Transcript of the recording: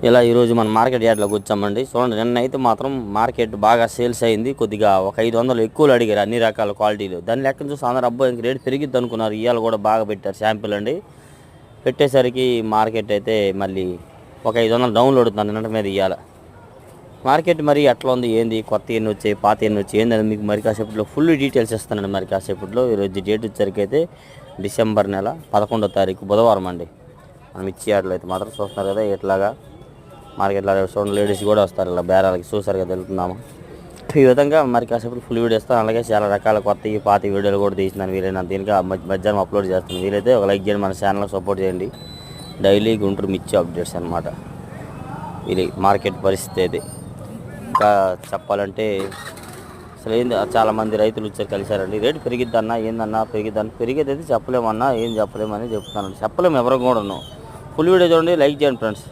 ఇలా ఈరోజు మన మార్కెట్ యార్డ్లోకి వచ్చామండి. చూడండి, నిన్న అయితే మాత్రం మార్కెట్ బాగా సేల్స్ అయింది. కొద్దిగా ఒక 500 ఎక్కువలు అడిగారు అన్ని రకాల క్వాలిటీలు. దాని లెక్కన చూసి అందరూ అబ్బాయి ఇంక రేటు పెరిగిద్ది అనుకున్నారు. ఇవాళ కూడా బాగా పెట్టారు శాంపిల్ అండి. పెట్టేసరికి మార్కెట్ అయితే మళ్ళీ ఒక 500 డౌన్లు అడుగుతుంది నిన్నటి మీద. ఇవాళ మార్కెట్ మరి ఎట్లా ఉంది, ఏంది, కొత్త ఎన్ని వచ్చాయి, పాత ఎన్ని వచ్చాయి, ఏందని మీకు మరి కాసేపట్లో ఫుల్ డీటెయిల్స్ ఇస్తానండి. మరి కాసేపట్లో ఈరోజు డేట్ వచ్చేసరికి అయితే డిసెంబర్ నెల 11వ తారీఖు బుధవారం అండి. మనం ఇచ్చే యార్డ్లో అయితే మాత్రం చూస్తున్నారు కదా ఇట్లాగా మార్కెట్లో చూడండి, లేడీస్ కూడా వస్తారు ఇలా బేరాలకి. చూసారు కదా, వెళ్తున్నాము ఈ విధంగా. మరి కాసేపు ఫుల్ వీడియో ఇస్తాను. అలాగే చాలా రకాల కొత్త పాత వీడియోలు కూడా తీసినాను. వీలైనా దీనికి మధ్యాహ్నం అప్లోడ్ చేస్తాను. వీలైతే ఒక లైక్ చేయండి, మన ఛానల్కి సపోర్ట్ చేయండి. డైలీ గుంటూరు మిర్చి అప్డేట్స్ అనమాట. ఇది మార్కెట్ పరిస్థితి అయితే. ఇంకా చెప్పాలంటే అసలు ఏంది, చాలామంది రైతులు వచ్చారు కలిసారండి. రేటు పెరిగిద్దన్నా, ఏందన్నా పెరిగిద్దన్నా, పెరిగేది అయితే చెప్పలేమన్నా, ఏం చెప్పలేమని చెప్తున్నాను. చెప్పలేము ఎవరు కూడా. ఫుల్ వీడియో చూడండి, లైక్ చేయండి ఫ్రెండ్స్.